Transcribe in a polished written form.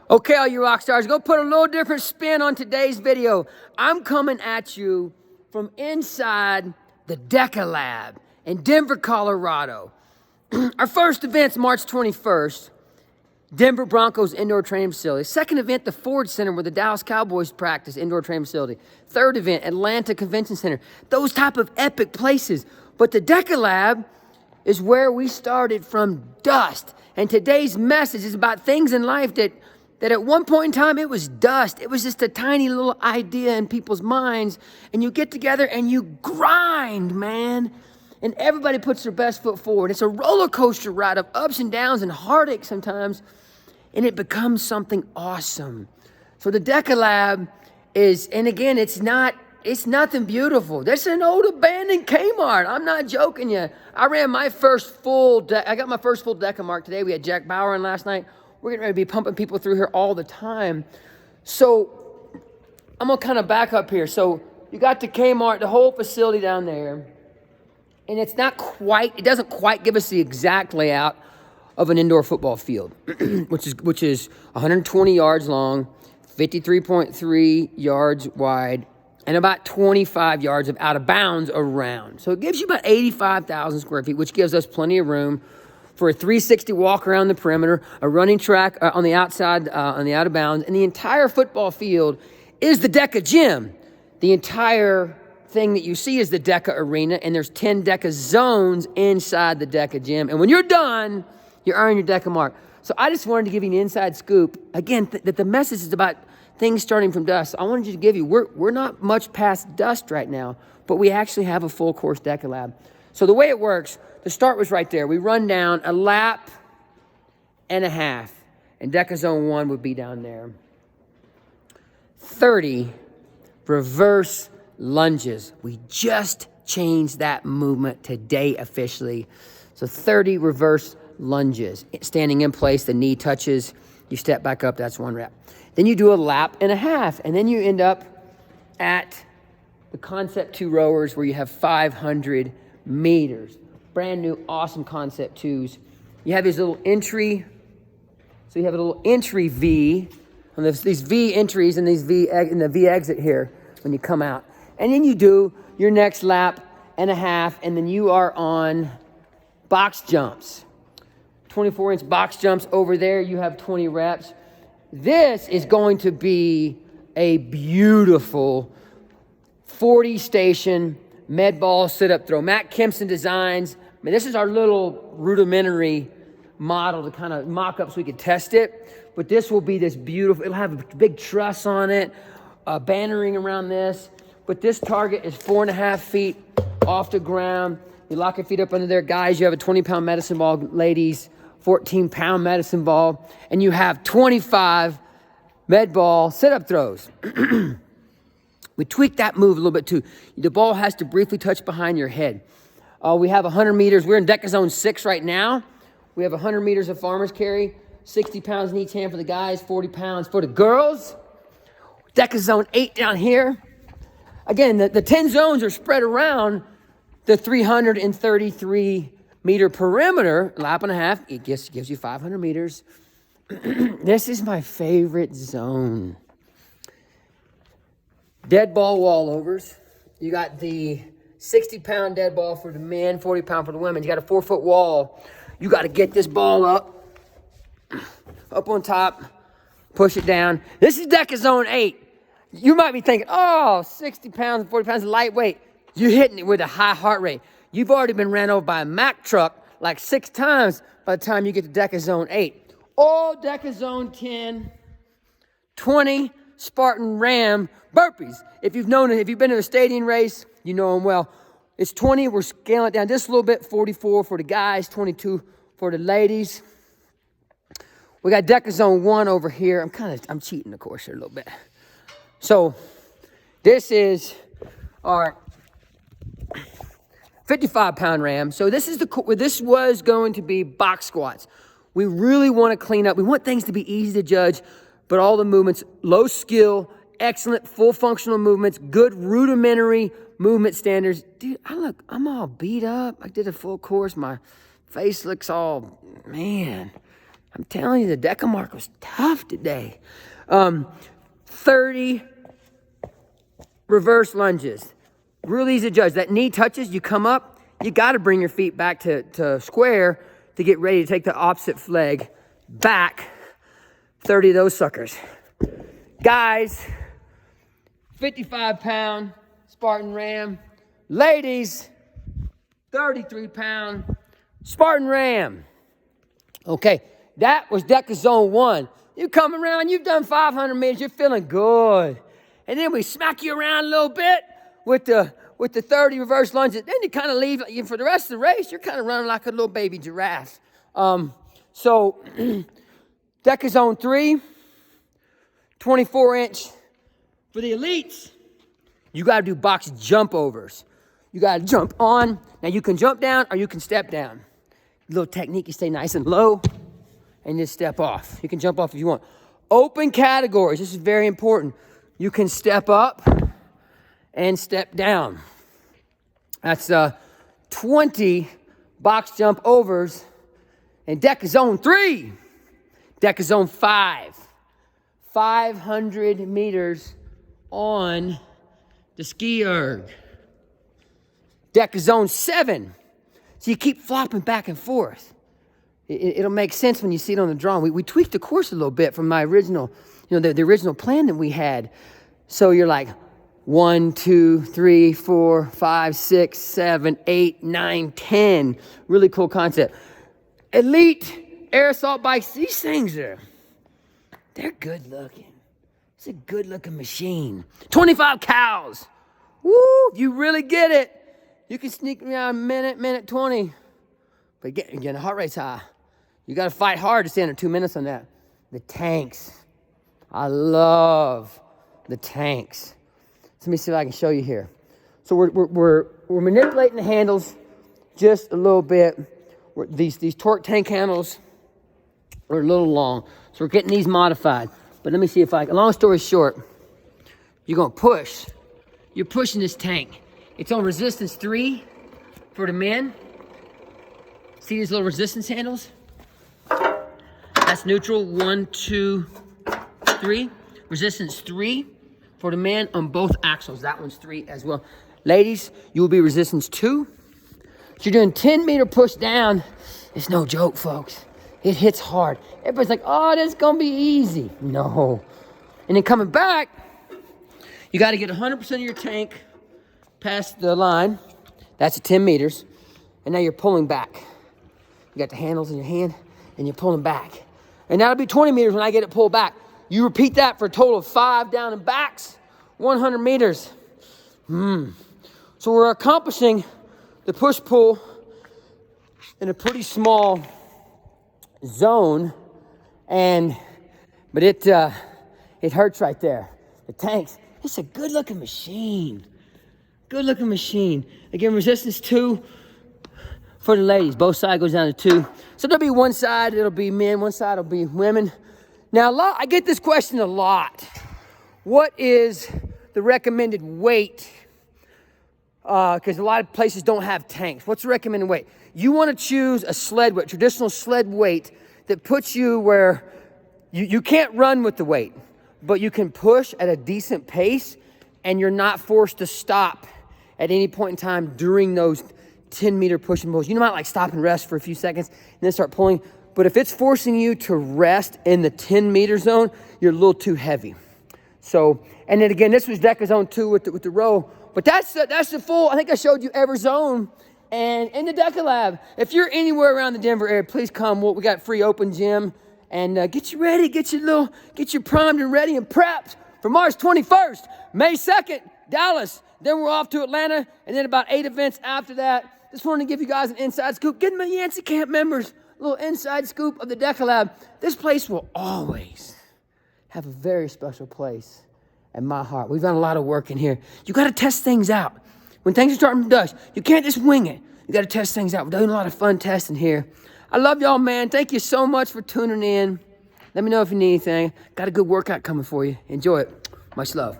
Okay, all you rock stars, go put a little different spin on today's video. I'm coming at you from inside the DECA Lab in Denver, Colorado. Our first event's March 21st, Denver Broncos Indoor Training Facility. Second event, the Ford Center where the Dallas Cowboys practice, Indoor Training Facility. Third event, Atlanta Convention Center. Those type of epic places. But the DECA Lab is where we started from dust. And today's message is about things in life that at one point in time, it was dust. It was just a tiny little idea in people's minds. And you get together and you grind, man. And everybody puts their best foot forward. It's a roller coaster ride of ups and downs and heartache sometimes. And it becomes something awesome. So the DECA Lab is, and again, it's nothing beautiful. This is an old abandoned Kmart. I'm not joking you. I got my first full DECA mark today. We had Jack Bauer in last night. We're getting ready to be pumping people through here all the time. So I'm going to kind of back up here. So you got the Kmart, the whole facility down there. And it doesn't quite give us the exact layout of an indoor football field, which is 120 yards long, 53.3 yards wide, and about 25 yards of out of bounds around. So it gives you about 85,000 square feet, which gives us plenty of room for a 360 walk around the perimeter, a running track on the outside, on the out of bounds, and the entire football field is the DECA gym. The entire thing that you see is the DECA arena, and there's 10 DECA zones inside the DECA gym. And when you're done, you earn your DECA mark. So I just wanted to give you an inside scoop. Again, that the message is about things starting from dust. I wanted you to give you, we're not much past dust right now, but we actually have a full course DECA Lab. So the way it works, the start was right there. We run down a lap and a half, and DECA Zone 1 would be down there. 30 reverse lunges. We just changed that movement today officially. So 30 reverse lunges. Standing in place, the knee touches, you step back up, that's 1 rep. Then you do a lap and a half, and then you end up at the Concept 2 rowers where you have 500 meters. Brand new, awesome Concept 2s. You have these little entry, so you have a little entry V, and there's these V entries and these V and the V exit here when you come out. And then you do your next lap and a half, and then you are on box jumps. 24-inch box jumps over there, you have 20 reps. This is going to be a beautiful 40-station med ball sit-up throw. Matt Kempson Designs. I mean, this is our little rudimentary model to kind of mock up so we could test it. But this will be this beautiful, it'll have a big truss on it, bannering around this. But this target is 4.5 feet off the ground. You lock your feet up under there. Guys, you have a 20-pound medicine ball. Ladies, 14-pound medicine ball. And you have 25 med ball sit-up throws. We tweaked that move a little bit too. The ball has to briefly touch behind your head. We have 100 meters. We're in DECA Zone 6 right now. We have 100 meters of farmer's carry. 60 pounds in each hand for the guys, 40 pounds for the girls. DECA Zone 8 down here. Again, the 10 zones are spread around the 333 meter perimeter, lap and a half. It gives you 500 meters. This is my favorite zone. Dead ball wallovers. You got the 60-pound dead ball for the men, 40-pound for the women. You got a 4-foot wall. You got to get this ball up on top, push it down. This is DECA Zone 8. You might be thinking, oh, 60 pounds and 40 pounds is lightweight. You're hitting it with a high heart rate. You've already been ran over by a Mack truck like 6 times by the time you get to DECA Zone 8. Or DECA Zone 10, 20 Spartan Ram burpees. If you've been in a stadium race, you know them well. It's 20, we're scaling it down just a little bit, 44 for the guys, 22 for the ladies. We got DECA Zone 1 over here. I'm cheating, of course, here a little bit. So this is our 55-pound ram. So this was going to be box squats. We really want to clean up. We want things to be easy to judge, but all the movements, low skill, excellent full functional movements, good rudimentary movement standards. Dude, I'm all beat up. I did a full course. My face looks all, man. I'm telling you, the deca mark was tough today. 30 reverse lunges. Real easy to judge. That knee touches, you come up, you got to bring your feet back to square to get ready to take the opposite leg back. 30 of those suckers. Guys, 55-pound Spartan Ram. Ladies, 33-pound Spartan Ram. Okay, that was DECA Zone 1. You come around, you've done 500 meters, you're feeling good. And then we smack you around a little bit with the 30 reverse lunges. Then you kind of leave, for the rest of the race, you're kind of running like a little baby giraffe. So, DECA Zone 3, 24-inch. For the elites, you got to do box jump overs. You got to jump on. Now, you can jump down or you can step down. Little technique, you stay nice and low and just step off. You can jump off if you want. Open categories, this is very important. You can step up and step down. That's 20 box jump overs in DECA Zone 3. DECA Zone 5. 500 meters on the ski erg. DECA Zone 7. So you keep flopping back and forth. It'll make sense when you see it on the drawing. We tweaked the course a little bit from my original, the original plan that we had. So you're like 1, 2, 3, 4, 5, 6, 7, 8, 9, 10. Really cool concept. Elite air assault bikes, these things they're good looking. It's a good looking machine. 25 cows. Woo, you really get it. You can sneak around a minute 20. But again, the heart rate's high. You got to fight hard to stay under 2 minutes on that. The tanks. I love the tanks. So let me see if I can show you here. So we're manipulating the handles just a little bit. These torque tank handles are a little long. So we're getting these modified. But let me see if I can. Long story short, you're going to push. You're pushing this tank. It's on resistance 3 for the men. See these little resistance handles? That's neutral, 1, 2, 3. Resistance 3 for the man on both axles. That one's 3 as well. Ladies, you will be resistance 2. So you're doing 10-meter push down. It's no joke, folks. It hits hard. Everybody's like, oh, this is going to be easy. No. And then coming back, you got to get 100% of your tank past the line. That's at 10 meters. And now you're pulling back. You got the handles in your hand, and you're pulling back. And that'll be 20 meters when I get it pulled back. You repeat that for a total of 5 down and backs, 100 meters. So we're accomplishing the push-pull in a pretty small zone, but it hurts right there. The tanks, it's a good-looking machine. Good-looking machine. Again, resistance 2 for the ladies. Both sides goes down to 2. So there'll be one side, it'll be men, one side will be women. Now, I get this question a lot. What is the recommended weight? Because a lot of places don't have tanks. What's the recommended weight? You want to choose a sled weight, traditional sled weight that puts you where you can't run with the weight, but you can push at a decent pace and you're not forced to stop at any point in time during those 10-meter push and pulls. You might like stop and rest for a few seconds and then start pulling. But if it's forcing you to rest in the 10-meter zone, you're a little too heavy. So, and then again, this was DECA Zone 2 with the row. But that's the full, I think I showed you every zone. And in the DECA Lab, if you're anywhere around the Denver area, please come. We got free open gym. And get you ready, get you primed and ready and prepped for March 21st, May 2nd, Dallas. Then we're off to Atlanta, and then about 8 events after that. Just wanted to give you guys an inside scoop. Give my Yancey Camp members a little inside scoop of the DECA Lab. This place will always have a very special place in my heart. We've done a lot of work in here. You got to test things out. When things are starting to dust, you can't just wing it. You got to test things out. We're doing a lot of fun testing here. I love y'all, man. Thank you so much for tuning in. Let me know if you need anything. Got a good workout coming for you. Enjoy it. Much love.